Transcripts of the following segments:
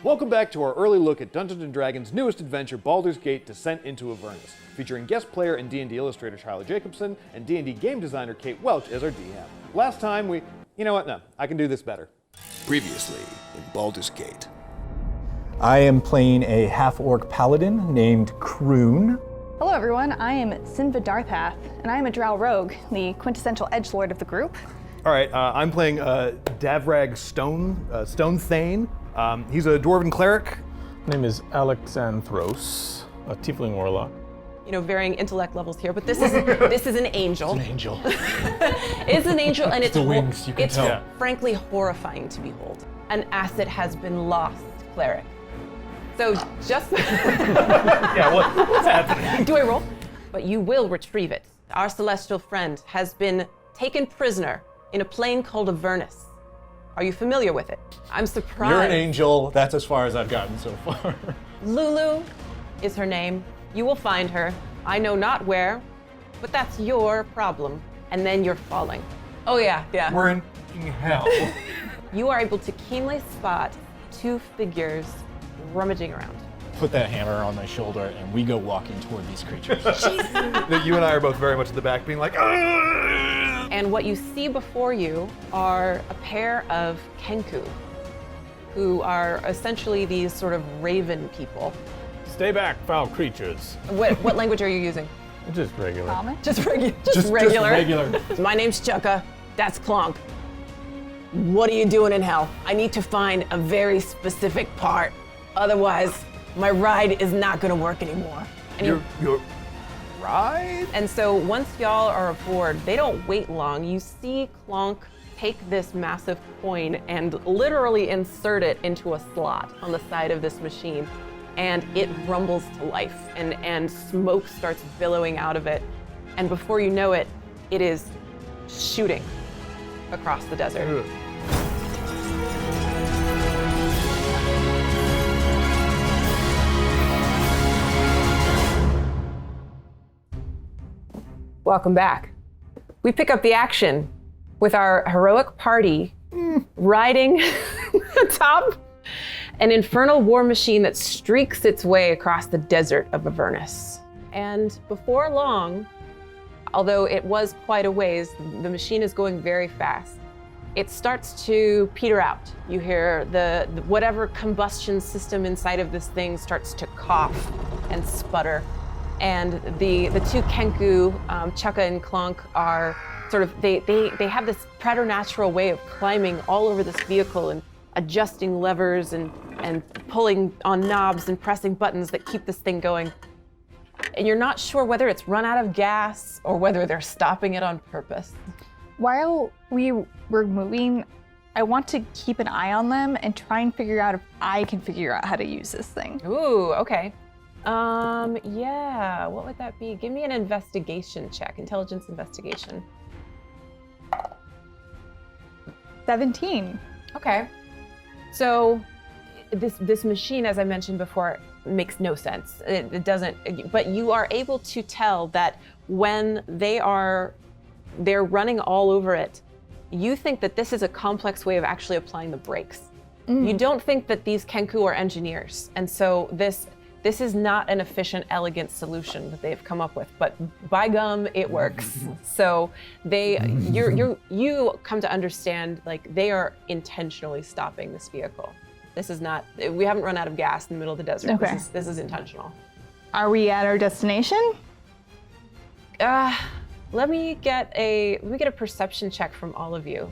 Welcome back to our early look at Dungeons & Dragons' newest adventure, Baldur's Gate: Descent into Avernus, featuring guest player and D&D illustrator Tyler Jacobson and D&D game designer Kate Welch as our DM. Last time we... You know what? No, I can do this better. Previously in Baldur's Gate. I am playing a half-orc paladin named Kroon. Hello everyone, I am Sinva Darthath, and I am a drow rogue, the quintessential edgelord of the group. All right, I'm playing Davrag Stone Thane. He's a dwarven cleric. My name is Alexandros, a tiefling warlock. You know, varying intellect levels here, but this is an angel. It's an angel. It's an angel, and it's the wings, you can tell. Frankly horrifying to behold. An asset has been lost, cleric. So just Yeah, what's happening? do I roll? But you will retrieve it. Our celestial friend has been taken prisoner in a plane called Avernus. Are you familiar with it? I'm surprised. You're an angel. That's as far as I've gotten so far. Lulu is her name. You will find her. I know not where, but that's your problem. And then you're falling. Oh yeah. We're in fucking hell. You are able to keenly spot two figures rummaging around. Put that hammer on my shoulder and we go walking toward these creatures. You and I are both very much at the back being like, "Argh!" And what you see before you are a pair of Kenku, who are essentially these sort of raven people. Stay back, foul creatures. What language are you using? Just regular. Common? Just regular. Just regular. My name's Chukka. That's Clonk. What are you doing in hell? I need to find a very specific part. Otherwise, my ride is not gonna work anymore. And Your ride? And so once y'all are aboard, they don't wait long. You see Clonk take this massive coin and literally insert it into a slot on the side of this machine. And it rumbles to life and smoke starts billowing out of it. And before you know it, it is shooting across the desert. Welcome back. We pick up the action with our heroic party riding atop an infernal war machine that streaks its way across the desert of Avernus. And before long, although it was quite a ways, the machine is going very fast. It starts to peter out. You hear the whatever combustion system inside of this thing starts to cough and sputter. And the two Kenku, Chukka and Clonk, are sort of, they have this preternatural way of climbing all over this vehicle and adjusting levers and pulling on knobs and pressing buttons that keep this thing going. And you're not sure whether it's run out of gas or whether they're stopping it on purpose. While we were moving, I want to keep an eye on them and try and figure out if I can figure out how to use this thing. Ooh, okay. Yeah, what would that be? Give me an investigation check, intelligence investigation. 17. Okay. So this machine, as I mentioned before, makes no sense. It doesn't, but you are able to tell that when they're running all over it, you think that this is a complex way of actually applying the brakes. You don't think that these Kenku are engineers. And so this is not an efficient, elegant solution that they've come up with, but by gum, it works. So you come to understand, like, they are intentionally stopping this vehicle. This is not, we haven't run out of gas in the middle of the desert. Okay. This is intentional. Are we at our destination? Let me get a perception check from all of you.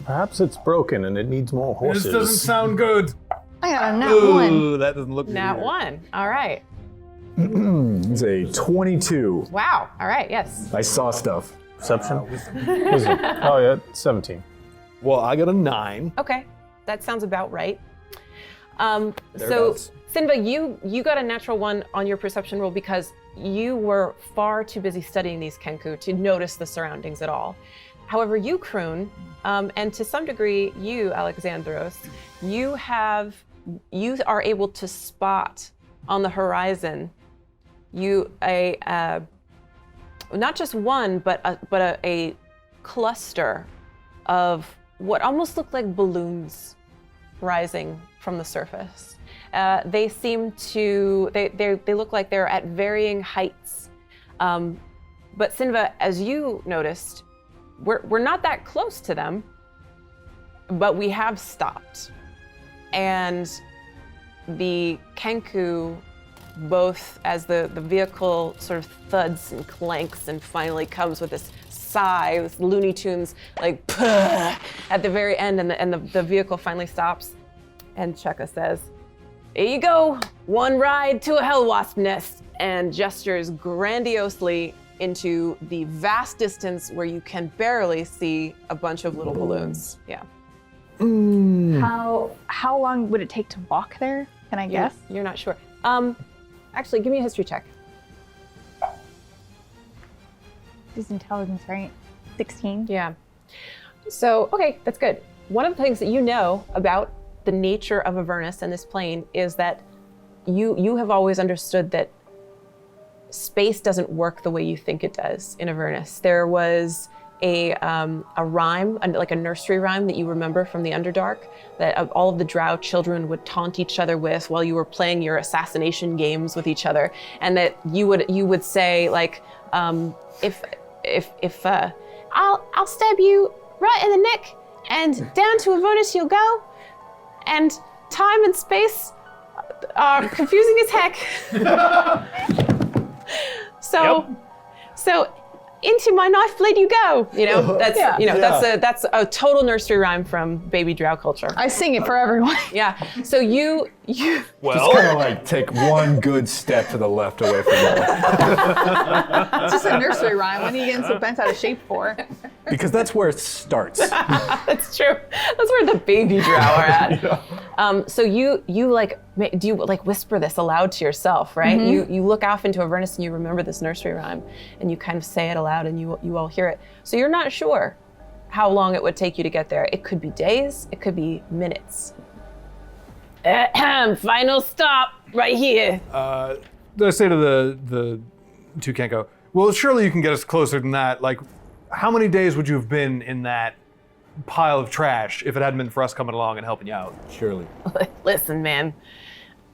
Perhaps it's broken and it needs more horses. This doesn't sound good. I got a nat Ooh, 1. that doesn't look Nat good. 1, all right. It's a 22. Wow, all right, yes. I saw stuff. Perception? Wisdom. Oh yeah, 17. Well, I got a 9. Okay, that sounds about right. So, Thereabouts. Sinva, you got a natural 1 on your perception roll because you were far too busy studying these Kenku to notice the surroundings at all. However, you, Kroon, and to some degree, you, Alexandros, you are able to spot on the horizon not just one, but a cluster of what almost look like balloons rising from the surface. They seem to, they look like they're at varying heights. But Sinva, as you noticed, we're not that close to them, but we have stopped. And the Kenku, both as the vehicle sort of thuds and clanks and finally comes with this sigh, with Looney Tunes like puh, at the very end, and the vehicle finally stops, and Cheka says, "Here you go, one ride to a hell wasp nest," and gestures grandiosely into the vast distance where you can barely see a bunch of little balloons. Yeah. How long would it take to walk there? Can I guess? You're not sure. Actually, give me a history check. This is intelligence, right? 16. Yeah. So, okay, that's good. One of the things that you know about the nature of Avernus and this plane is that you have always understood that space doesn't work the way you think it does in Avernus. There was a rhyme, like a nursery rhyme that you remember from the Underdark, that all of the drow children would taunt each other with while you were playing your assassination games with each other, and that you would say like, if I'll stab you right in the neck, and down to Avernus you'll go, and time and space are confusing as heck. So into my knife blade you go. You know, that's a total nursery rhyme from baby drow culture. I sing it for everyone. Yeah. So you Just kind of like take one good step to the left away from that. It's just a nursery rhyme. When are you getting so bent out of shape for? Because that's where it starts. That's true. That's where the baby drow are at. So you like, do you like whisper this aloud to yourself, right? Mm-hmm. You look off into Avernus and you remember this nursery rhyme, and you kind of say it aloud, and you all hear it. So you're not sure how long it would take you to get there. It could be days. It could be minutes. Final stop right here. I say to the two Kenko, well, surely you can get us closer than that. Like, how many days would you have been in that pile of trash if it hadn't been for us coming along and helping you out? Surely. Listen, man,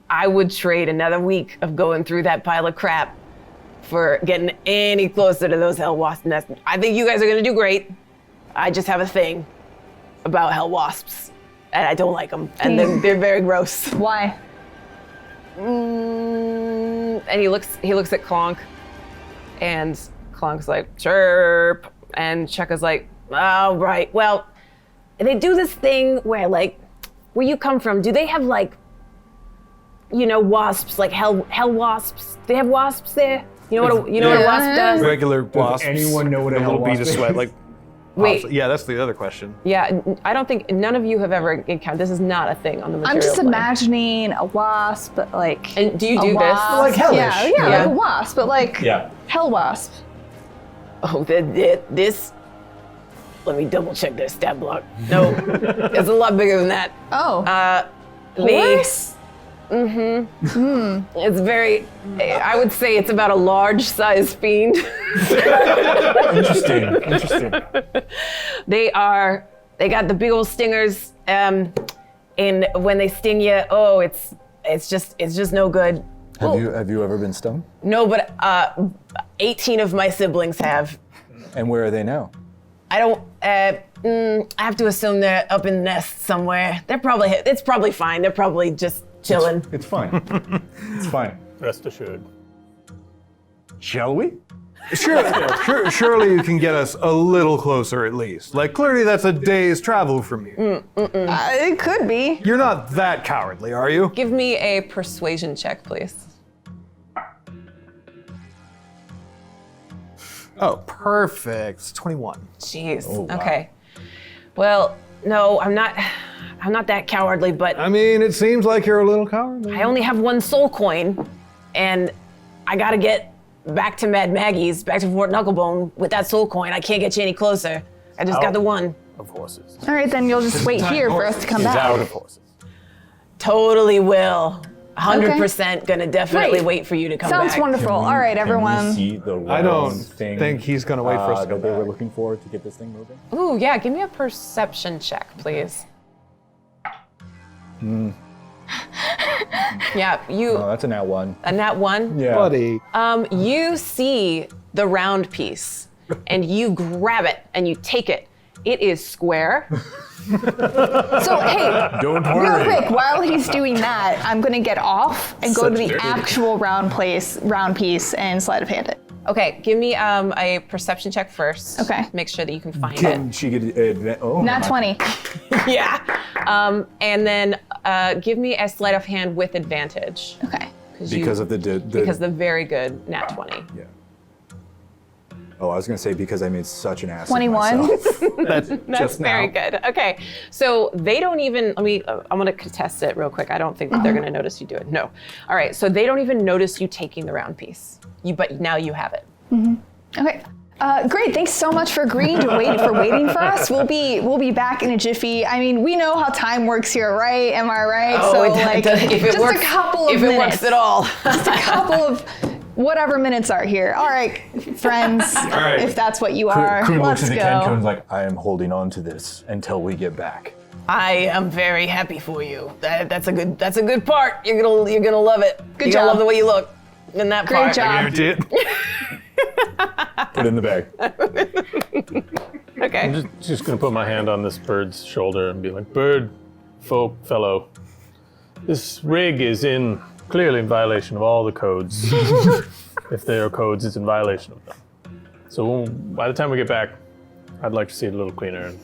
I would trade another week of going through that pile of crap for getting any closer to those hell wasp nests. I think you guys are gonna do great. I just have a thing about hell wasps, and I don't like them, and they're very gross. Why? And he looks at Clonk, and Clonk's like, chirp, and Cheka's like, oh, right, well, they do this thing where, like, where you come from, do they have, like, you know, wasps, like hell wasps? They have wasps there? You know what a wasp does? Regular wasps. anyone know what a hell little bead wasp of is? sweat, like. Wait. Yeah, that's the other question. Yeah, I don't think, none of you have ever encountered, this is not a thing on the material I'm just plane. imagining a wasp, but like. And do you do a this? wasp. Like hellish. Yeah, like a wasp, but like Yeah. hell wasp. Oh, this, let me double check their stat block. No, it's a lot bigger than that. Oh. Horse? It's very, I would say it's about a large size fiend. Interesting. They got the big old stingers, and when they sting you, oh, it's just no good. Have you ever been stung? No, but 18 of my siblings have. And where are they now? I don't, I have to assume they're up in the nest somewhere. It's probably fine. They're probably just chilling. It's fine. It's fine. Rest assured. Shall we? Surely you can get us a little closer at least. Like, clearly that's a day's travel from you. It could be. You're not that cowardly, are you? Give me a persuasion check, please. Oh, perfect. It's 21. Jeez. Oh, wow. Okay. Well, no, I'm not that cowardly, but I mean, it seems like you're a little cowardly. I only have one soul coin, and I gotta get back to Mad Maggie's, back to Fort Knucklebone with that soul coin. I can't get you any closer. I just got the one. Of horses. All right, then you'll just wait here for us to come He's back. out of horses. Totally will. 100% gonna definitely Great. wait for you to come Sounds back. wonderful. All right, everyone. Can we see the I don't round thing, think he's gonna wait for us to that come they were back. looking for to get this thing moving? Ooh, yeah, give me a perception check, please. Yeah, Oh, that's a nat 1. a nat 1. Yeah. Buddy. You see the round piece, and you grab it and you take it. It is square. So hey, Don't real worry. quick, while he's doing that, I'm gonna get off and go to the Such an idiot. actual round piece and sleight of hand it. Okay, give me a perception check first. Okay. Make sure that you can find Can she get oh, Nat 20. it. Yeah. And then give me a sleight of hand with advantage. Okay. Because of the Because the very good nat 20. Yeah. Oh, I was gonna say because I made such an ass. of 21. myself. That's That's very good. Okay, so they don't even, I'm gonna contest it real quick. I don't think that they're gonna notice you do it. No. All right, so they don't even notice you taking the round piece. But now you have it. Okay. Great. Thanks so much for agreeing to waiting for us. We'll be back in a jiffy. I mean, we know how time works here, right? Am I right? if it just works, a couple of if minutes. it works at all. Just a couple of whatever minutes are here. All right, friends. right. If that's what you are, Kroon looks let's at the Kenko and go. is like, I am holding on to this until we get back. I am very happy for you. That's a good part. You're gonna love it. Good You're job. gonna love the way you look in that Great part. job. guarantee it. Put it in the bag. Okay. I'm just gonna put my hand on this bird's shoulder and be like, bird, fellow, this rig is clearly in violation of all the codes. If there are codes, it's in violation of them. So by the time we get back, I'd like to see it a little cleaner and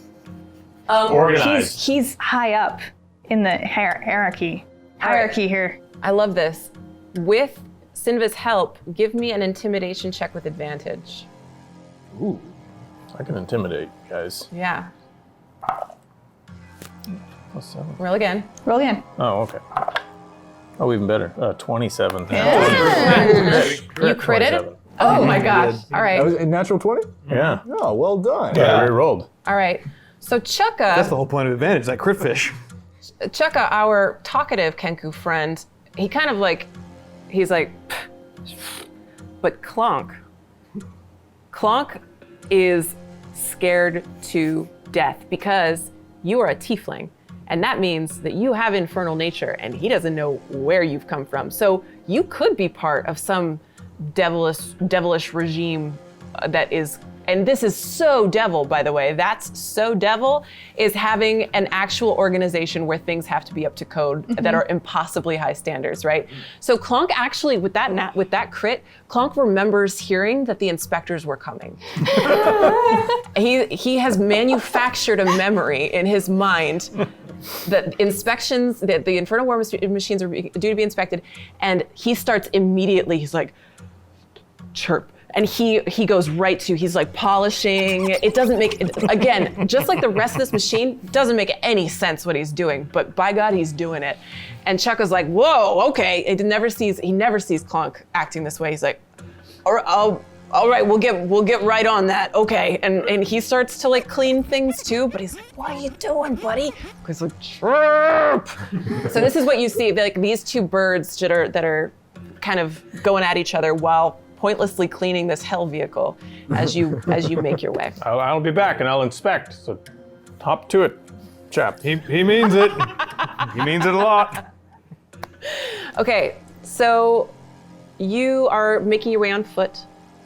organized. He's high up in the hierarchy. Hierarchy here. I love this. With Sinva's help, give me an intimidation check with advantage. Ooh, I can intimidate, guys. Yeah. +7. Roll again. Roll again. Oh, okay. Oh, even better. 27. You critted? 27. Oh my gosh. All That right. was a natural 20? Yeah. Oh, well done. Yeah, I re-rolled. All right. So That's the Chukka, whole point of advantage, that crit fish. our talkative Kenku friend, he kind of like, he's like, but Clonk is scared to death because you are a tiefling. And that means that you have infernal nature and he doesn't know where you've come from. So you could be part of some devilish regime that is, and this is so devil, by the way, that's so devil, is having an actual organization where things have to be up to code that are impossibly high standards, right? So Clonk actually, with that crit, Clonk remembers hearing that the inspectors were coming. He has manufactured a memory in his mind that inspections, that the infernal war machines are due to be inspected, and he starts immediately, he's like, chirp. And he goes right to, he's like polishing. It doesn't make, again, just like the rest of this machine, doesn't make any sense what he's doing, but by God, he's doing it. And Chukka's like, whoa, okay. He never sees Clonk acting this way. He's like, all right, we'll get right on that. Okay. And he starts to like clean things too, but he's like, what are you doing, buddy? He's like, chirp. So this is what you see, like these two birds that are kind of going at each other while pointlessly cleaning this hell vehicle as you make your way. I'll be back and I'll inspect. So hop to it, chap. He means it. He means it a lot. Okay, so you are making your way on foot,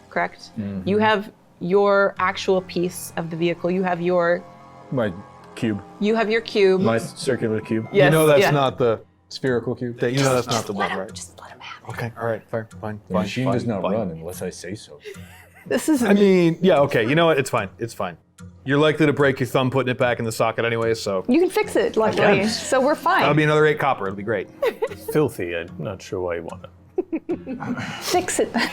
correct? Mm-hmm. You have your actual piece of the vehicle. You have your My cube. cube. My circular cube. Yes, You know that's yeah. not the Spherical cube. You know that's not the one, right? Just let him have it. Okay, all right, fair, fine. The machine does not run unless I say so. This is I mean, yeah, okay. You know what? It's fine. It's fine. You're likely to break your thumb putting it back in the socket anyway, so you can fix it, luckily. can. So we're fine. that'll be another 8 copper. It'll be great. Filthy. I'm not sure why you want it. Fix it then.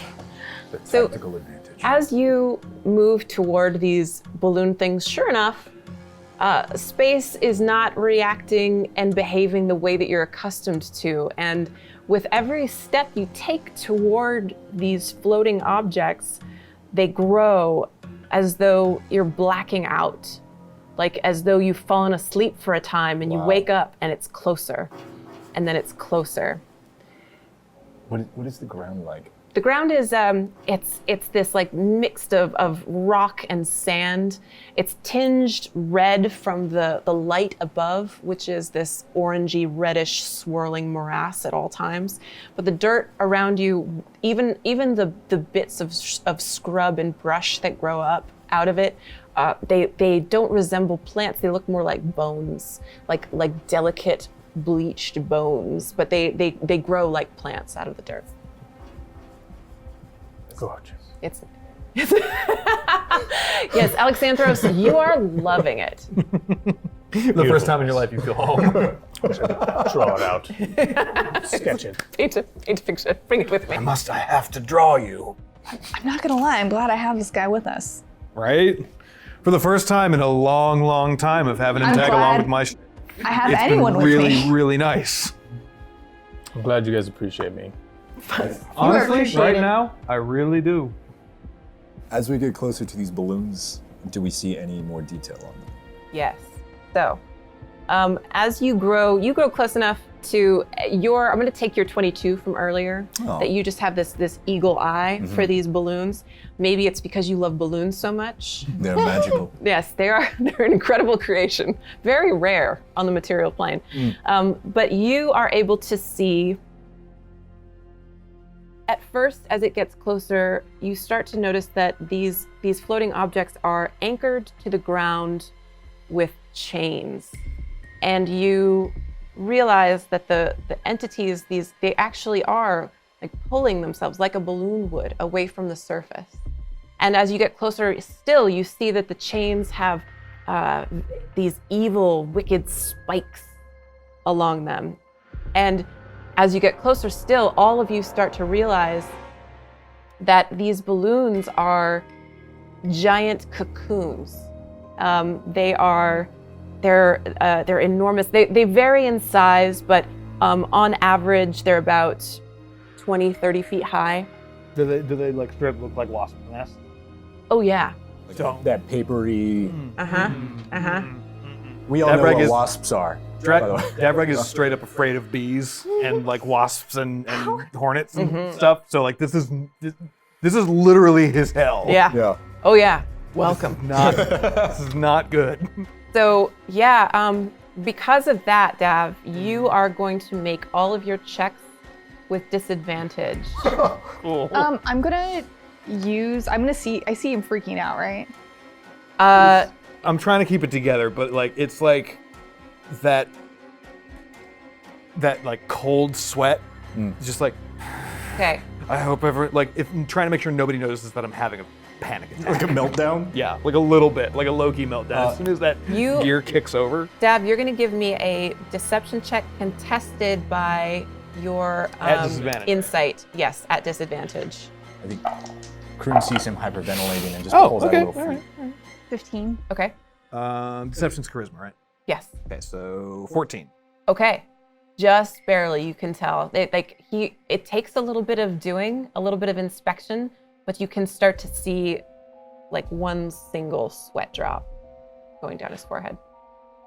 So Tactical advantage. as you move toward these balloon things, sure enough, space is not reacting and behaving the way that you're accustomed to. And with every step you take toward these floating objects, they grow as though you're blacking out, like as though you've fallen asleep for a time and you wake up and it's closer, and then it's closer. What is the ground like? The ground is it's this like mixed of rock and sand. It's tinged red from the light above, which is this orangey reddish swirling morass at all times. But the dirt around you, even the bits of scrub and brush that grow up out of it, they don't resemble plants. They look more like bones, like delicate bleached bones. But they grow like plants out of the dirt. Gorgeous. It's yes, Alexandros, you are loving it. The first time in your life you feel home. Draw it out. Sketch it. Paint a picture. Bring it with me. I have to draw you. I'm not gonna lie, I'm glad I have this guy with us. Right? For the first time in a long, long time of having him I'm tag along glad with my I have it's anyone been with really, me. really nice. I'm glad you guys appreciate me. Honestly, appreciate right it. now, I really do. As we get closer to these balloons, do we see any more detail on them? Yes. So, as you grow close enough to I'm going to take your 22 from earlier, Oh. that you just have this eagle eye for these balloons. Maybe it's because you love balloons so much. They're magical. Yes, they're an incredible creation. Very rare on the material plane. But you are able to see, at first, as it gets closer, you start to notice that these floating objects are anchored to the ground with chains. And you realize that the entities, they actually are like pulling themselves like a balloon would away from the surface. And as you get closer still, you see that the chains have these evil, wicked spikes along them. And as you get closer still, all of you start to realize that these balloons are giant cocoons. They're enormous. They vary in size, but on average, they're about 20, 30 feet high. Do they like strip look like wasp nests? Oh yeah. That papery. We all know Dabreg what is- wasps are. by the way. Dabreg is straight up afraid of bees and like wasps and hornets and stuff. So like this is literally his hell. Yeah. Yeah. Oh yeah. Welcome. This is not good. So yeah, because of that, Dav, you are going to make all of your checks with disadvantage. I'm gonna see, I see him freaking out, right? I'm trying to keep it together, but like it's like that like cold sweat. Just like Okay. I hope if I'm trying to make sure nobody notices that I'm having a panic attack. Like a meltdown? Yeah, like a little bit, like a low-key meltdown. As soon as that You- gear kicks over. Dav, you're going to give me a deception check contested by your At disadvantage. insight. Yes, at disadvantage. I think Kroon sees him hyperventilating and just Oh, pulls okay, out a little all freak. right. 15. Okay. Deception's charisma, right? Yes. Okay, so 14. Okay. Just barely, you can tell. It takes a little bit of doing, a little bit of inspection, but you can start to see like one single sweat drop going down his forehead.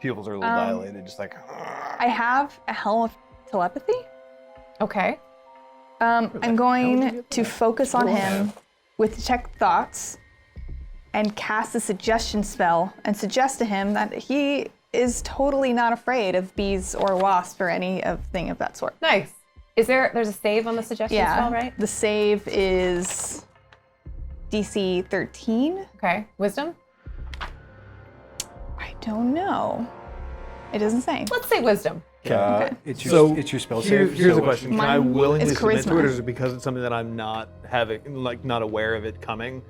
Pupils are a little dilated, just like. I have a helm of telepathy. Okay. I'm going to focus on him with detect thoughts and cast a suggestion spell and suggest to him that he is totally not afraid of bees or wasps or anything of that sort. Nice. There's a save on the suggestion spell, right? The save is DC 13. Okay. Wisdom? I don't know. It doesn't say. Let's say wisdom. It's So your spell Here's save. the question: Can I Mine willingly is submit to charisma. it, or is it because it's something that I'm not not aware of it coming?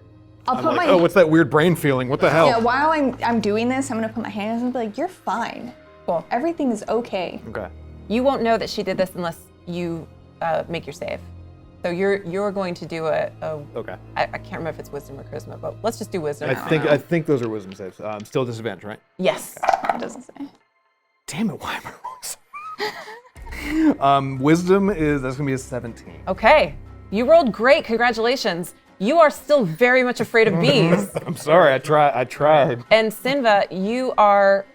I'll I'm put like, my oh, what's that weird brain feeling? What the hell? yeah. While I'm doing this, I'm gonna put my hands and be like, "You're fine. Cool. Everything is okay." Okay. You won't know that she did this unless you make your save. So you're going to do Okay. I can't remember if it's wisdom or charisma, but let's just do wisdom. I think those are wisdom saves. Still disadvantage, right? Yes. It doesn't say. Damn it! Why am I wrong? Wisdom that's gonna be a 17. Okay. You rolled great. Congratulations. You are still very much afraid of bees. I'm sorry. I tried. And Sinva, you are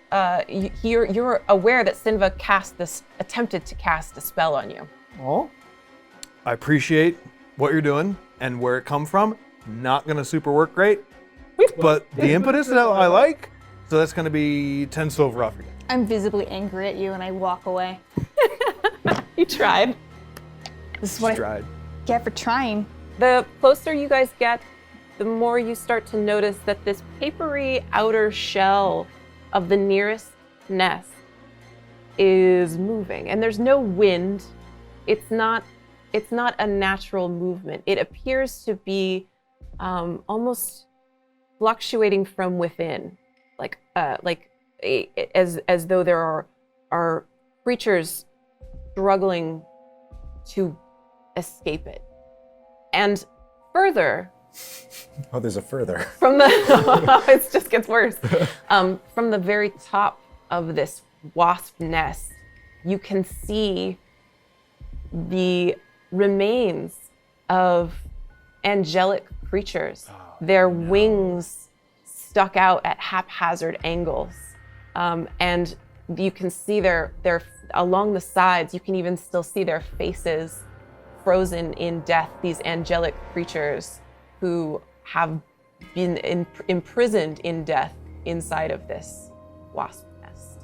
you're aware that Sinva attempted to cast a spell on you. Oh. I appreciate what you're doing and where it come from, not gonna super work great. But the impetus that I like, so that's gonna be 10 silver off your day. I'm visibly angry at you and I walk away. You tried. This is what I Stride. get for trying. The closer you guys get, the more you start to notice that this papery outer shell of the nearest nest is moving, and there's no wind. It's not a natural movement. It appears to be almost fluctuating from within, as though there are creatures struggling to escape it. And further, Oh, there's a further. from the it just gets worse. From the very top of this wasp nest, you can see the remains of angelic creatures. Their wings stuck out at haphazard angles, and you can see their along the sides. You can even still see their faces frozen in death. These angelic creatures who have been imprisoned in death inside of this wasp nest.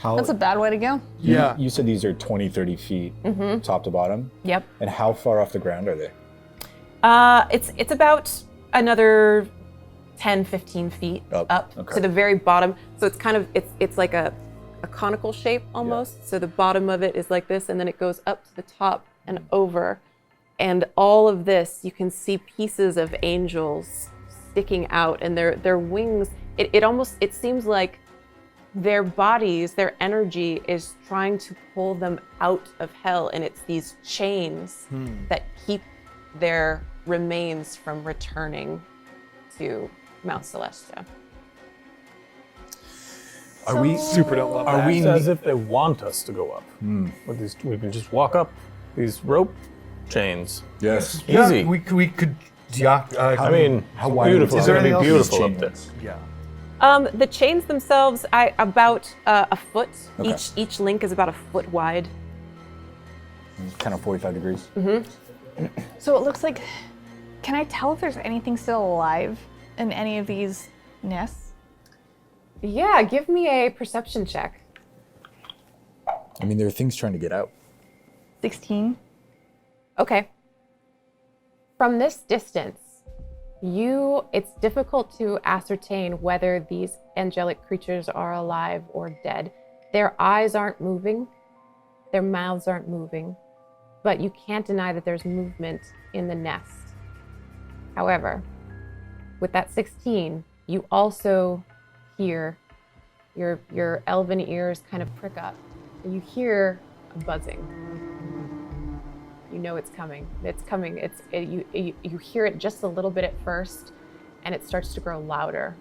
That's a bad way to go. Yeah. You said these are 20, 30 feet top to bottom? Yep. And how far off the ground are they? It's about another 10, 15 feet up okay. to the very bottom. So it's kind of, it's like a conical shape almost. Yeah. So the bottom of it is like this, and then it goes up to the top and over. And all of this, you can see pieces of angels sticking out, and their wings, it seems like their bodies, their energy is trying to pull them out of hell, and it's these chains that keep their remains from returning to Mount Celestia. Are we Super don't love Are that. we It's as if they want us to go up. With these, we can just walk up these rope chains. Yes. Easy. We could. Yeah. I mean, how wide beautiful. is It's it? going to be These beautiful up there. chains? Yeah. The chains themselves, about a foot. Okay. Each link is about a foot wide. Kind of 45 degrees. So it looks like, can I tell if there's anything still alive in any of these nests? Yeah, give me a perception check. I mean, there are things trying to get out. 16. Okay. From this distance, it's difficult to ascertain whether these angelic creatures are alive or dead. Their eyes aren't moving, their mouths aren't moving, but you can't deny that there's movement in the nest. However, with that 16, you also hear your elven ears kind of prick up, and you hear a buzzing. You know it's coming. It's coming. You hear it just a little bit at first, and it starts to grow louder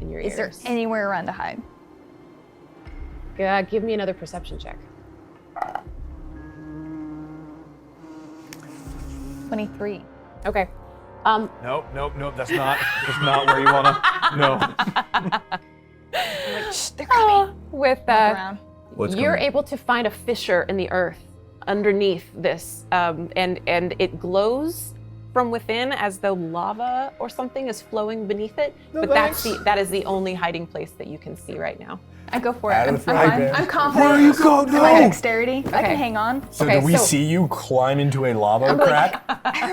in your Is there ears. anywhere around to hide? Give me another perception check. 23. Okay. Nope. That's not where you wanna. No. Shh, they're coming. With Around. you're able to find a fissure in the earth underneath this, and it glows from within as though lava or something is flowing beneath it. But that is the only hiding place that you can see right now. I go for it. Out I'm of the fine. fire. I'm confident. Where are you going? My No. dexterity. I Okay. can hang on. So Okay, do we so- see you climb into a lava crack?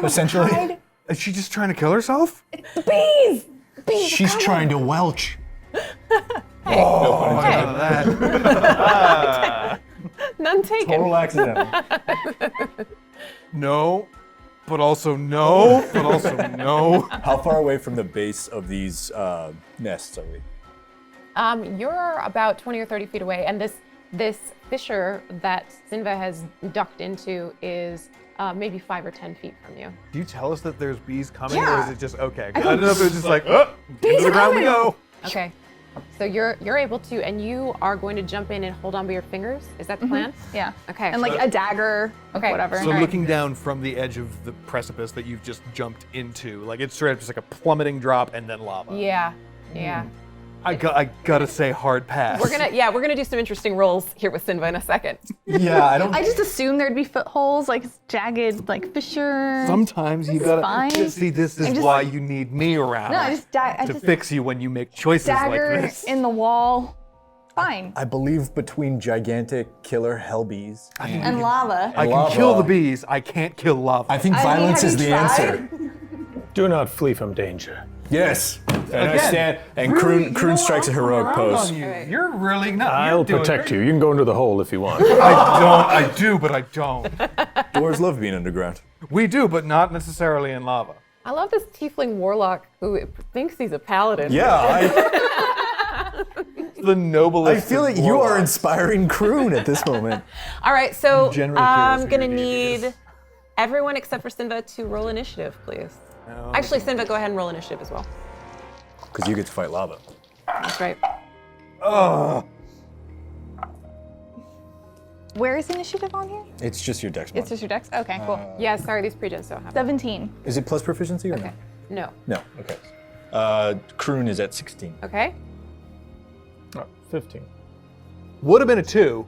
Essentially? Hide. Is she just trying to kill herself? Bees! Bees! She's trying to Welch. Hey, That. none taken. Total accident. No, but also no, but also no. How far away from the base of these nests are we? You're about 20 or 30 feet away, and this fissure that Sinva has ducked into is maybe 5 or 10 feet from you. Do you tell us that there's bees coming, or Yeah. is it just okay? I don't know if it was just like, oh, into the ground we go. Okay. So you're able to, and you are going to jump in and hold on by your fingers. Is that the plan? Yeah. Okay. And like a dagger, Okay. whatever. So All right. looking down from the edge of the precipice that you've just jumped into, like it's straight up just like a plummeting drop and then lava. Yeah. Yeah. I gotta say hard pass. We're gonna do some interesting rolls here with Sinva in a second. Yeah, I don't. I just assumed there'd be footholes, like jagged, like fissure. Sometimes you gotta fine. see. This is I'm just- why you need me around No, I to just fix you when you make choices like dagger this. in the wall. Fine. I believe between gigantic killer hellbees. And lava. I can lava. kill the bees. I can't kill lava. I think I mean, violence have is you the tried? answer. Do not flee from danger. Yes. And I Again, stand, and really, Kroon strikes a I'm heroic around pose. on you. You're really not. I'll you're doing protect great. you. You can go into the hole if you want. I do, but I don't. Dwarves love being underground. We do, but not necessarily in lava. I love this tiefling warlock who thinks he's a paladin. Yeah, The noblest. I feel like you are inspiring Kroon at this moment. All right, so Generally I'm curious gonna who your deity need is. everyone except for Sinva to roll initiative, please. Actually, Sinva, go ahead and roll initiative as well. Because you get to fight lava. That's right. Where is initiative on here? It's just your dex mod. It's just your dex? Okay, cool. Yeah, sorry, these pregens don't have it. 17. Is it plus proficiency or Okay. No. no? No. Okay. Kroon is at 16. Okay. Oh, 15. Would have been a 2,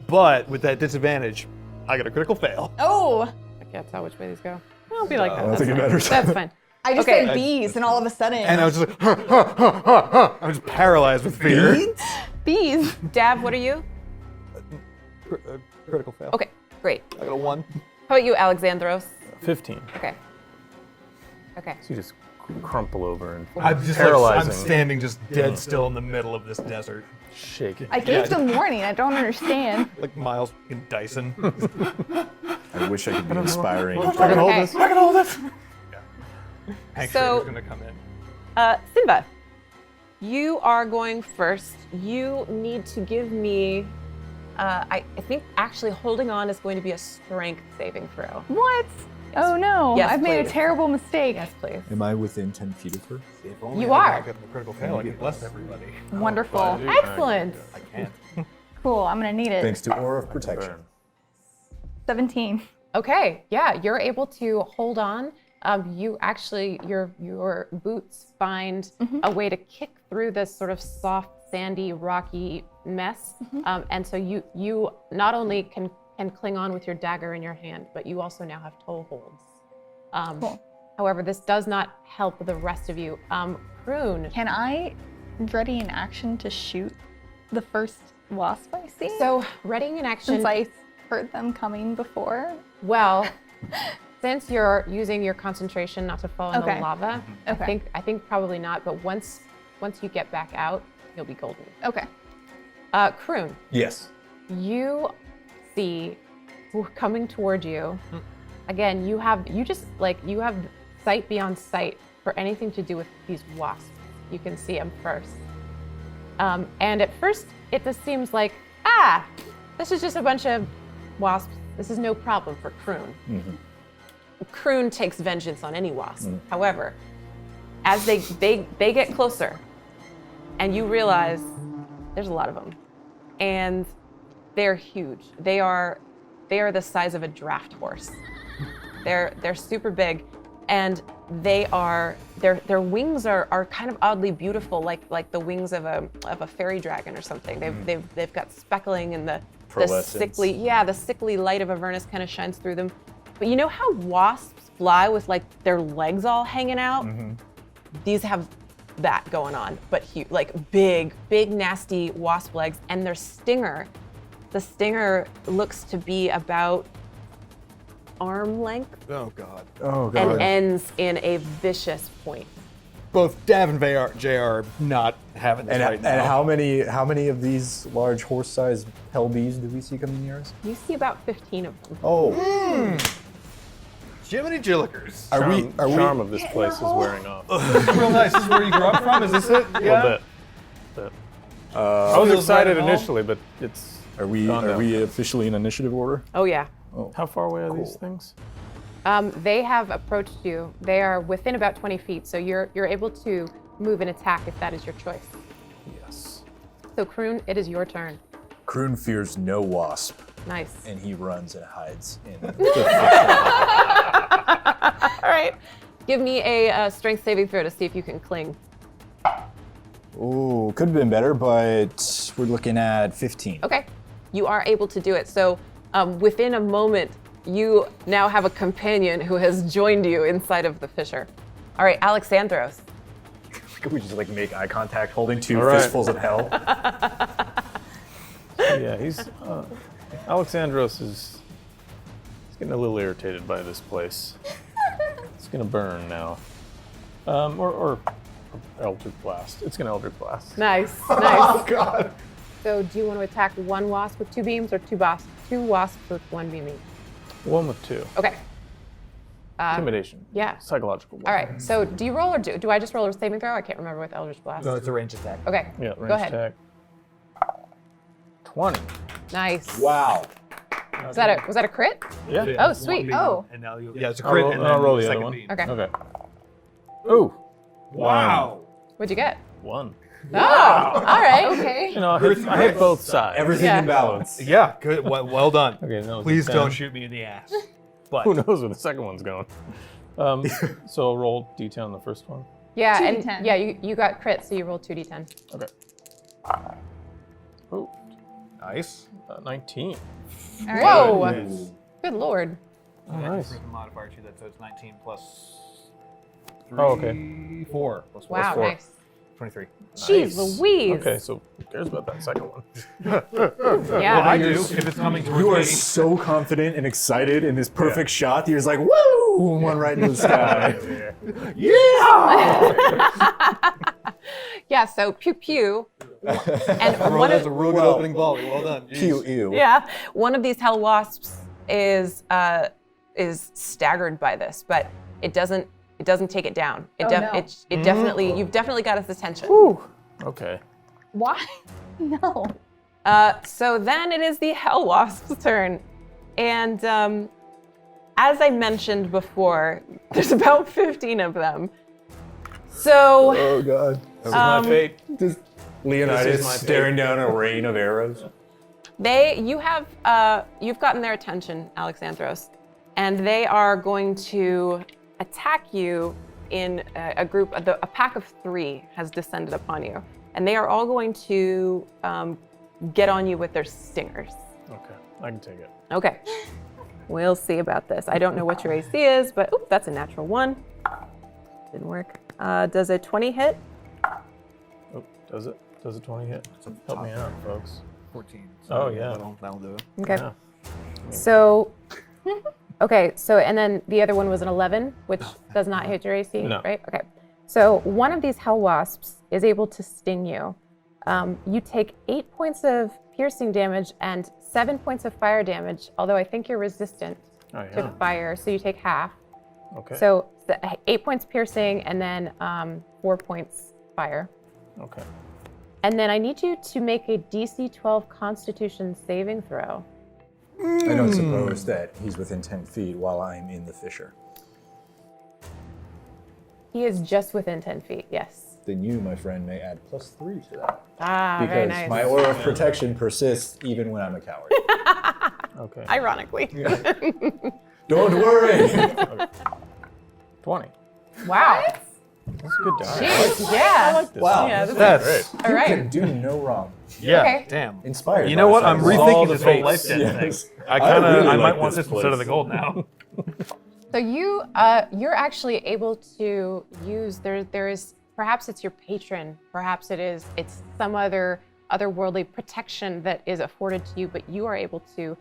but with that disadvantage, I got a critical fail. Oh! I can't tell which way these go. I'll be like that. I don't That's think it fine. matters. That's fine. I just Okay. said bees, and all of a sudden. And I was just like, I was paralyzed with fear. bees. Dav, what are you? Critical fail. Okay, great. I got a 1. How about you, Alexandros? 15. Okay. Okay. So you just crumple over and I'm just paralyzing. I'm standing just dead still in the middle of this desert, shaking. I gave them warning. I don't understand. like Miles fucking Dyson. I wish I could be inspiring. I can hold Okay. this. I can hold this. Yeah. Hank So- Schrader's gonna come in. Simba, you are going first. You need to give me. I think actually holding on is going to be a strength saving throw. What? Oh no. Yes, I've made a please. terrible mistake. Yes, please. Am I within 10 feet of her? If only You I are. got the critical fail. I could bless everybody. Wonderful. Excellent. I can't. Cool. I'm gonna need it. Thanks to Aura of Protection. 17. Okay, yeah, you're able to hold on. You actually, your boots find a way to kick through this sort of soft, sandy, rocky mess, and so you not only can cling on with your dagger in your hand, but you also now have toe holds. Cool. However, this does not help the rest of you. Kroon. Can I ready an action to shoot the first wasp I see? So readying an action. since I heard them coming before. Well, since you're using your concentration not to fall in Okay. the lava, Okay. I think probably not. But once you get back out, you'll be golden. Okay. Kroon, Yes. you see coming toward you. Again, you have sight beyond sight for anything to do with these wasps. You can see them first. And at first, it just seems like, this is just a bunch of wasps. This is no problem for Kroon. Kroon takes vengeance on any wasp. However, as they get closer, and you realize there's a lot of them, and they're huge. They are the size of a draft horse. They're super big, and their wings are kind of oddly beautiful, like the wings of a fairy dragon or something. They've got speckling, and the sickly light of Avernus kind of shines through them. But you know how wasps fly with like their legs all hanging out? These have that going on, but huge, like big, nasty wasp legs, and their stinger. The stinger looks to be about arm length Oh God. Oh, God. and ends in a vicious point. Both Dav and JR are not having this And, right and now. how many of these large horse-sized hellbees do we see coming near us? You see about 15 of them. Oh, Jiminy Jillikers. Charm of this place is wearing off. Real nice. This is where you grew up from? Is this it? A little bit. I was Feels excited right at home. initially, but it's are we gone now. officially in initiative order? Oh yeah. How far away are these things? They have approached you. They are within about 20 feet, so you're able to move and attack if that is your choice. Yes. So Kroon, it is your turn. Kroon fears no wasp, Nice. and he runs and hides in All right. Give me a strength saving throw to see if you can cling. Ooh, could have been better, but we're looking at 15. Okay, you are able to do it. So within a moment, you now have a companion who has joined you inside of the fissure. All right, Alexandros. Could we just like make eye contact, holding two All right. fistfuls of hell? Yeah, he's Alexandros is he's getting a little irritated by this place. It's gonna burn now, or Eldritch Blast. It's gonna Eldritch Blast. Nice, nice. Oh God! So do you want to attack one wasp with 2 beams or two wasps with 1 beam each? One with 2. Okay. Intimidation. Yeah. Psychological. All right. So do you roll or do I just roll a saving throw? I can't remember with Eldritch Blast. No, it's a ranged attack. Okay. Yeah. Range Go ahead. attack. 20. Nice. Wow. Was that a crit? Yeah. Oh, sweet. Oh. And now you, yeah, it's a I'll crit. roll, and and I'll then roll the second other one. beam. Okay. Okay. Ooh. Wow. What'd you get? 1. Oh. All right. Okay. You know, I hit both sides. Everything Yeah. in balance. Yeah, good. Well done. Okay, no. it's Please 10. don't shoot me in the ass. But Who knows where the second one's going? So I'll roll D10 on the first one. Yeah. 2d10. And yeah, you got crit, so you rolled 2d10. Okay. Oh, nice. 19. All right. Whoa. Good lord. Oh, nice. The modifier to that, so it's 19 plus 3, Oh, okay. 4 plus 4. Wow. four. Nice. 23. Jeez Louise. Okay, so who cares about that second one? Yeah. I do, if it's coming towards You are me. so confident and excited in this perfect shot that you're just like, woo! And one right into the sky. Yeah. So pew pew. And one That's of a real good opening volley. Well done. Jeez. Ew, ew. yeah, one of these hell wasps is staggered by this, but it doesn't take it down. It definitely you've definitely got its attention. Okay. Why? No. So then it is the hell wasp's turn, and as I mentioned before, there's about 15 of them. So Oh, God. That was my fate. Just Leonidas my staring down a rain of arrows. you've gotten their attention, Alexandros, and they are going to attack you in a group. A pack of 3 has descended upon you, and they are all going to get on you with their stingers. Okay, I can take it. Okay, we'll see about this. I don't know what your AC is, but oop, that's a natural 1. Didn't work. Does a 20 hit? Oh, does it? Does a 20 hit? Help me out, folks. 14. Oh, yeah. That'll do it. Okay. Yeah. So, and then the other one was an 11, which does not hit your AC, No. right? Okay. So one of these hell wasps is able to sting you. You take 8 points of piercing damage and 7 points of fire damage, although I think you're resistant Oh, to yeah. fire, so you take half. Okay. So 8 points piercing and then 4 points fire. Okay. And then I need you to make a DC 12 Constitution saving throw. I don't suppose that he's within 10 feet while I'm in the fissure. He is just within 10 feet, yes. Then you, my friend, may add +3 to that. Ah, Because very nice. my aura of protection persists even when I'm a coward. Okay. Ironically. Don't worry! 20. Wow. That's a good die. Jeez, yeah. Wow. Yeah, this That's is, all You right. can do no wrong. yeah. Okay. Damn. Inspired. You know what? I'm by rethinking All the this whole fates. life debt Yes. thing. I really might like want this this instead of the place. gold now. So you're actually able to use there is perhaps it's your patron, perhaps it's some otherworldly protection that is afforded to you, but you are able to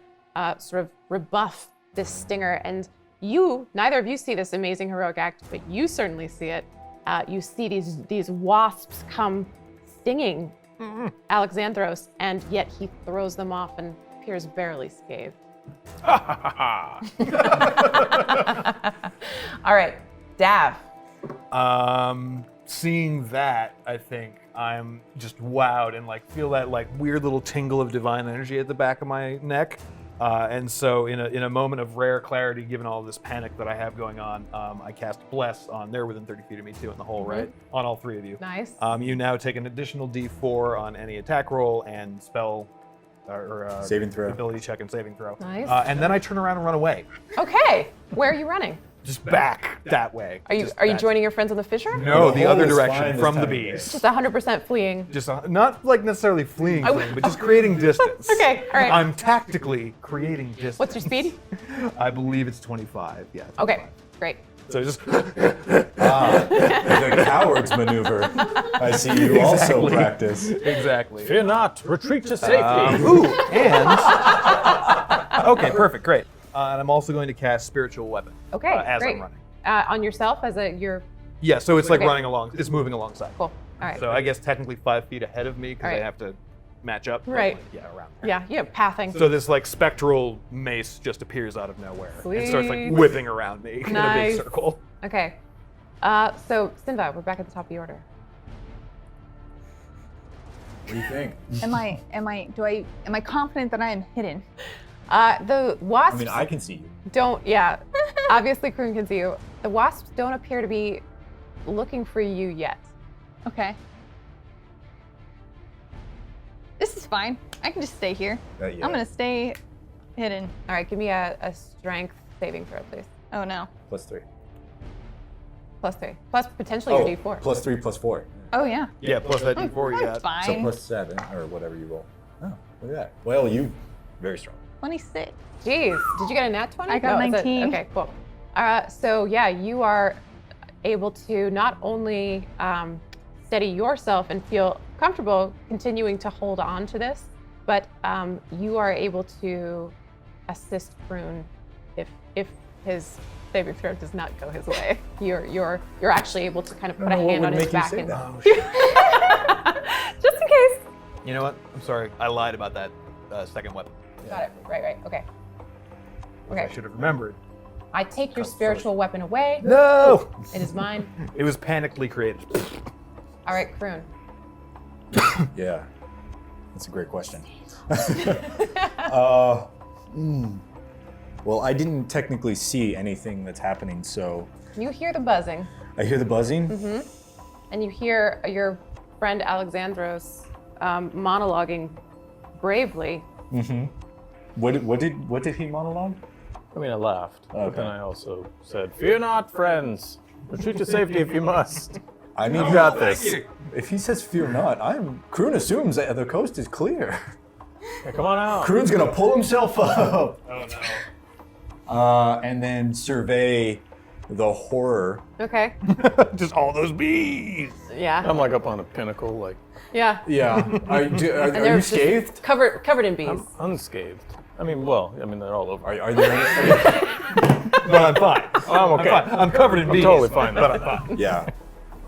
sort of rebuff this stinger, and neither of you see this amazing heroic act, but you certainly see it. You see these wasps come stinging Alexandros, and yet he throws them off and appears barely scathed. All right, Dav. Seeing that, I think I'm just wowed and like feel that like weird little tingle of divine energy at the back of my neck. And so in a moment of rare clarity, given all this panic that I have going on, I cast Bless on, they're within 30 feet of me too in the hole, right? On all 3 of you. Nice. You now take an additional D4 on any attack roll and spell or Saving throw. ability check and saving throw. Nice. And then I turn around and run away. Okay, where are you running? just back that way. Are you joining your friends on the fissure? No, the The other hole is direction fine from this the time of day. bees. Just 100% fleeing. Just not like necessarily fleeing, but just creating distance. Okay, all right. I'm tactically creating distance. What's your speed? I believe it's 25. Yeah. Okay, great. So just The coward's maneuver. I see you also Exactly. practice. exactly. Fear not, retreat to safety. Ooh, and okay, perfect, great. And I'm also going to cast spiritual weapon. Okay, as great. I'm running. On yourself as your Yeah, so it's like Okay. running along. It's moving alongside. cool. All right. So I guess technically 5 feet ahead of me because All right. I have to match up. but, Right. like, yeah, around there. yeah, pathing. So this like spectral mace just appears out of nowhere and starts like Sweet. whipping around me in a Nice. big circle. Okay. So Sinva, we're back at the top of the order. What do you think? Am I confident that I am hidden? The wasps I mean, I can see you. don't. Yeah, obviously Kroon can see you. The wasps don't appear to be looking for you yet. Okay. This is fine. I can just stay here. Yeah. I'm gonna stay hidden. All right, give me a strength saving throw, please. Oh no. +3. +3. Plus potentially your D4. +3 +4. Oh yeah. Yeah, plus that D4 you That's got. So fine. +7 or whatever you roll. Oh, look at that. Well, you very strong. 26. Jeez, did you get a nat 20? I got it's 19. Okay, cool. So yeah, you are able to not only steady yourself and feel comfortable continuing to hold on to this, but you are able to assist Kroon if his saving throw does not go his way. You're actually able to kind of put a hand on his back and just in case. You know what? I'm sorry. I lied about that second weapon. Got it. Right. Okay. I should have remembered. I take your spiritual weapon away. No! It is mine. It was panically created. All right, Kroon. Yeah, that's a great question. Well, I didn't technically see anything that's happening, so You hear the buzzing, I hear the buzzing. and you hear your friend Alexandros monologuing bravely. What did he monologue? I mean, I laughed, but then Okay. I also said, "Fear not, friends. Retreat to safety if you must. I mean, You got this." if he says fear not, Kroon assumes that the coast is clear. Yeah, come on out. Kroon's gonna pull himself up. Oh no. And then survey the horror. Okay. Just all those bees. Yeah. I'm like up on a pinnacle, like Yeah. Yeah. Are they're you just scathed? Covered in bees. unscathed. I mean, well, I mean, they're all over. Are there any? But I'm fine. I'm okay. I'm covered in bees. totally fine. But I'm fine. Yeah.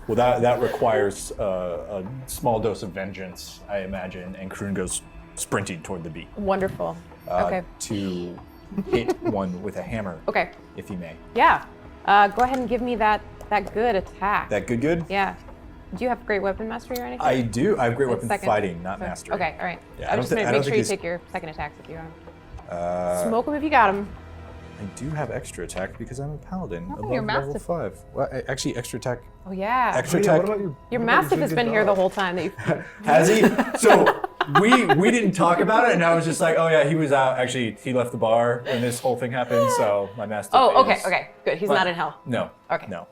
Well, that requires a small dose of vengeance, I imagine, and Kroon goes sprinting toward the bee Wonderful. Okay. to hit one with a hammer, Okay. if he may. Yeah. Go ahead and give me that good attack. That good? Yeah. Do you have great weapon mastery or anything? I do. I have great weapon Second. fighting, not mastery. Okay. All right. Yeah, I I don't just thi- I make don't sure think you he's- take your second attacks if you want. Uh, Smoke them if you got them. I do have extra attack because I'm a paladin above you're level massive. 5. Well, actually, extra attack. Oh yeah. Extra Yeah, attack. what about your Your mastiff has been here the whole time. That you. Has he? So we didn't talk about it, and I was just like, oh yeah, he was out. Actually, he left the bar when this whole thing happened. So my master. Oh, okay. Good. He's not in hell. No. Okay. No.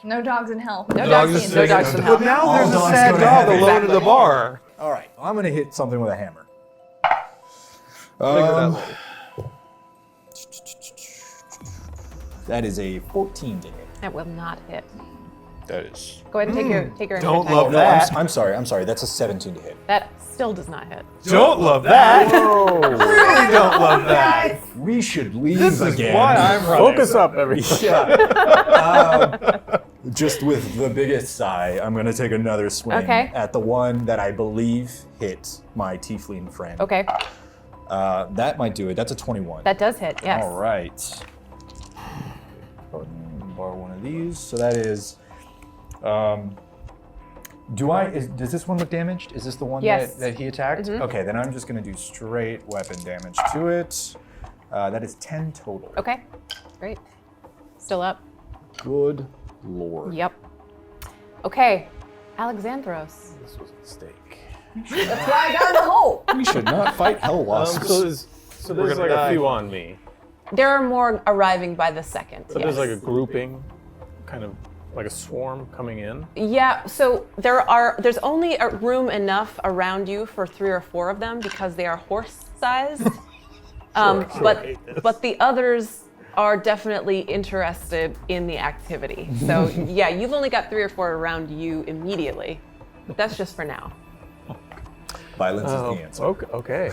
No dogs in hell. No dogs in hell. But now All there's a dogs sad go to dog heaven. alone at the bar. All right. I'm gonna hit something with a hammer. That is a 14 to hit. That will not hit. That is. Go ahead and take your Don't extra love attack. No, that. I'm sorry. That's a 17 to hit. That still does not hit. Don't love that. Really don't love that. We should leave This is again. why I'm running. Focus up, everybody. Just with the biggest sigh, I'm gonna take another swing Okay. at the one that I believe hit my tiefling friend. Okay. That might do it. That's a 21. That does hit. Yes. All right. Borrow one of these. So that is. Does this one look damaged? Is this the one Yes. that he attacked? Okay, then I'm just gonna do straight weapon damage to it. That is 10 total. Okay. Great. Still up. Good lord. Yep. Okay. Alexandros. This was a mistake. That's why I got in the hole. We should not fight hell wasps. So there's gonna like die. a few on me. There are more arriving by the second. But there's like a grouping, kind of like a swarm coming in. Yeah, so there's only a room enough around you for 3 or 4 of them because they are horse-sized. But the others are definitely interested in the activity. So yeah, you've only got 3 or 4 around you immediately. But that's just for now. Violence is the answer. Okay.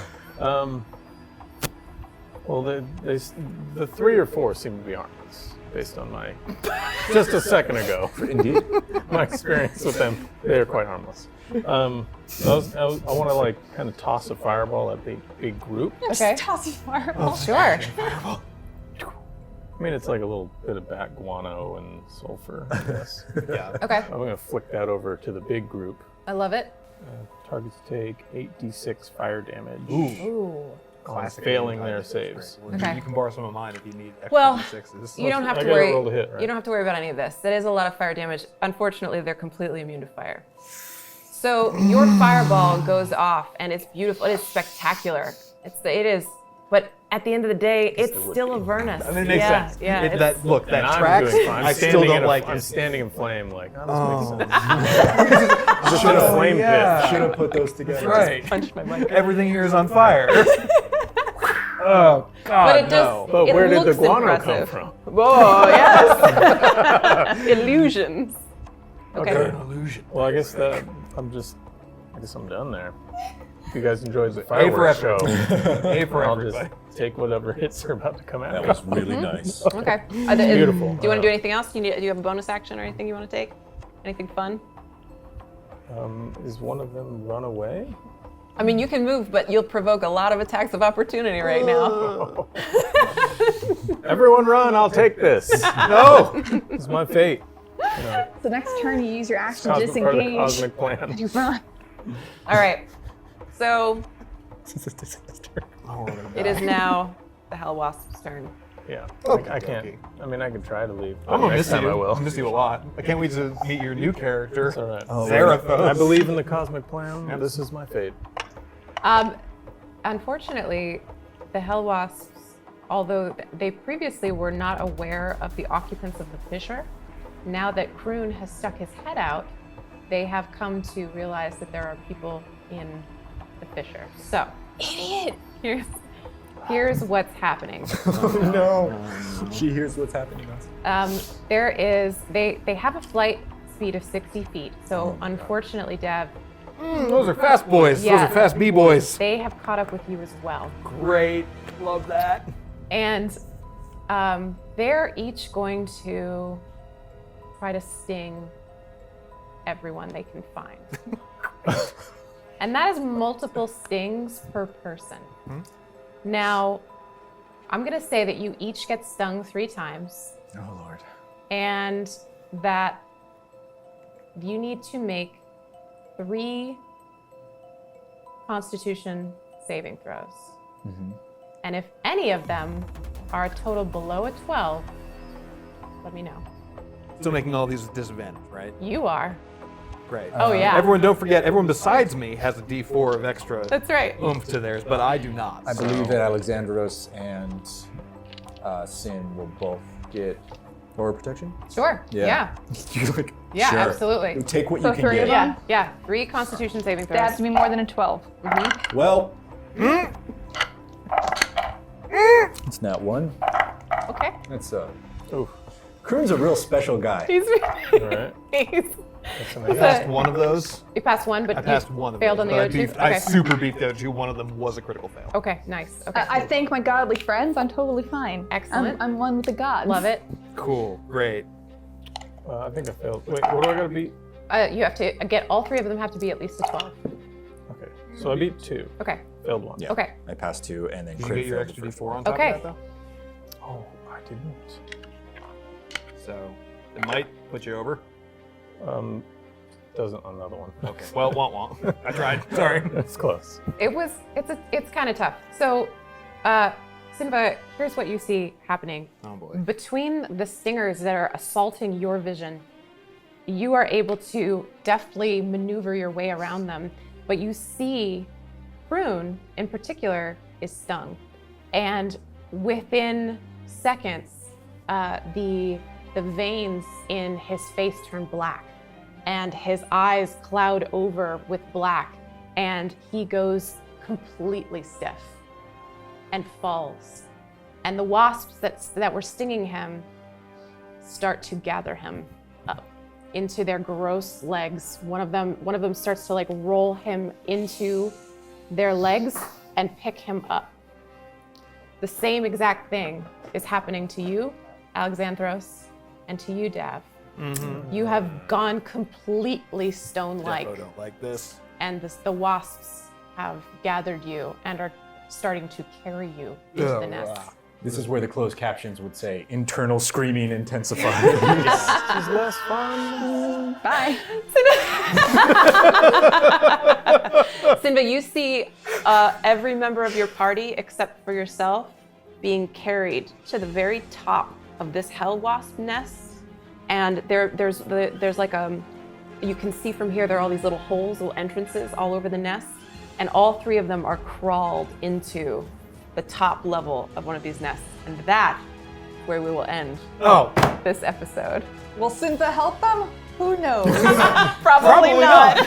Well, the 3 or 4 seem to be harmless, based on my just a second ago. Indeed. My experience with them, they are quite harmless. I want to like kind of toss a fireball at the big group. Okay. Toss a fireball. Sure. I mean, it's like a little bit of bat guano and sulfur, I guess. Yeah. Okay. I'm going to flick that over to the big group. I love it. Targets take 8d6 fire damage. Ooh. On failing their saves. Okay. You can borrow some of mine if you need extra Well, D6s. You don't have I to gotta worry. roll to hit, right? You don't have to worry about any of this. That is a lot of fire damage. Unfortunately, they're completely immune to fire. So your fireball goes off, and it's beautiful. It is spectacular. It is. But at the end of the day, it's still Avernus. I mean, it makes sense. Yeah. That And tracks. I'm doing fine. I still don't like I'm it. standing in flame, like, oh, this makes sense. Just in a flame pit. Should have put those together. Right. Punch my mic. Everything here is on fire. Oh God, But it does. no. But it where did the looks guano impressive. come from? Oh yes. Illusions. Okay. Illusion. Well, I guess I'm done there. If you guys enjoyed the A for fireworks show, effort. A for I'll everybody. just take whatever hits are about to come out. That was really nice. Okay. Beautiful. Do you want to do anything else? Do you have a bonus action or anything you want to take? Anything fun? Is one of them run away? I mean, you can move, but you'll provoke a lot of attacks of opportunity right now. Everyone run, I'll take this. No! It's my fate. The next turn you use your action to Cosmic part of the disengage. cosmic plan. You run. All right. So it is now the Hell Wasp's turn. Yeah. Okay, I can't. okay. I mean, I could try to leave. I'm gonna next miss you. time I will. I miss you a lot. I can't wait to meet your new character. It's all right. Zarathos. I believe in the cosmic plan. This is my fate. Unfortunately, the Hell Wasps, although they previously were not aware of the occupants of the fissure, now that Kroon has stuck his head out, they have come to realize that there are people in the fissure. So, idiot! Here's what's happening. No. She hears what's happening. They have a flight speed of 60 feet. So unfortunately, Dev, Those are fast boys. Yeah. Those are fast B-boys. they have caught up with you as well. Great. Love that. And they're each going to try to sting everyone they can find. And that is multiple stings per person. Now, I'm going to say that you each get stung 3 times. Oh, Lord. And that you need to make 3 Constitution saving throws. And if any of them are a total below a 12, let me know. Still making all these with disadvantage, right? You are. Great. Oh, yeah. Everyone, don't forget, everyone besides me has a D4 of extra That's right. oomph to theirs, but I do not. I believe that Alexandros and Sin will both get aura protection. Sure. Yeah. You're like, Yeah, sure. absolutely. Take what So you can 3 of get. them? Yeah. 3 Constitution saving They have throws. to be more than a 12. Well, it's not 1. Okay. That's Oof. Kroon's a real special guy. He's All right. I passed one of those. You passed 1, but I passed you one of failed those. on the but I other 2. beefed- I super beefed the other 2. One of them was a critical fail. Okay, nice. Okay. I thank my godly friends. I'm totally fine. Excellent. I'm one with the gods. Love it. Cool. Great. I think I failed. Wait, what do I gotta beat? You have to get all 3 of them have to be at least a 12. Okay. So I beat 2. Okay. Failed 1. Yeah. Okay. I passed 2 and then Did you crit get your failed extra the first D4 on top Okay. of that, though? Oh, I didn't. So it might put you over. Doesn't on another one. Okay. Well, won't. I tried. Sorry. It's close. It's kind of tough. So, Simba, here's what you see happening. Oh boy. Between the stingers that are assaulting your vision, you are able to deftly maneuver your way around them, but you see Kroon in particular is stung. And Within seconds, the veins in his face turn black, and his eyes cloud over with black, and he goes completely stiff and falls. And the wasps that were stinging him start to gather him up into their gross legs. One of them starts to like roll him into their legs and pick him up. The same exact thing is happening to you, Alexandros, and to you, Dav. You have gone completely stone-like. Defo don't like this. And the wasps have gathered you and are starting to carry you into the nest. This is where the closed captions would say, internal screaming intensified. It's less fun. Bye. Sinba, you see every member of your party, except for yourself, being carried to the very top of this hell wasp nest. And there's like you can see from here, there are all these little holes, little entrances all over the nest. And all three of them are crawled into the top level of one of these nests. And that's where we will end this episode. Will Sinfa help them? Who knows? Probably not.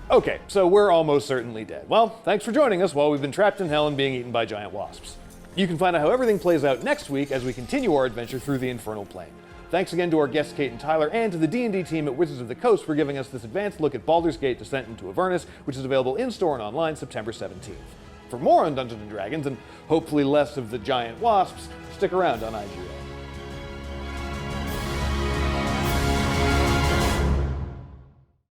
Okay, so we're almost certainly dead. Well, thanks for joining us while we've been trapped in hell and being eaten by giant wasps. You can find out how everything plays out next week as we continue our adventure through the Infernal Plane. Thanks again to our guests Kate and Tyler, and to the D&D team at Wizards of the Coast for giving us this advanced look at Baldur's Gate Descent into Avernus, which is available in-store and online September 17th. For more on Dungeons & Dragons, and hopefully less of the giant wasps, stick around on IGA.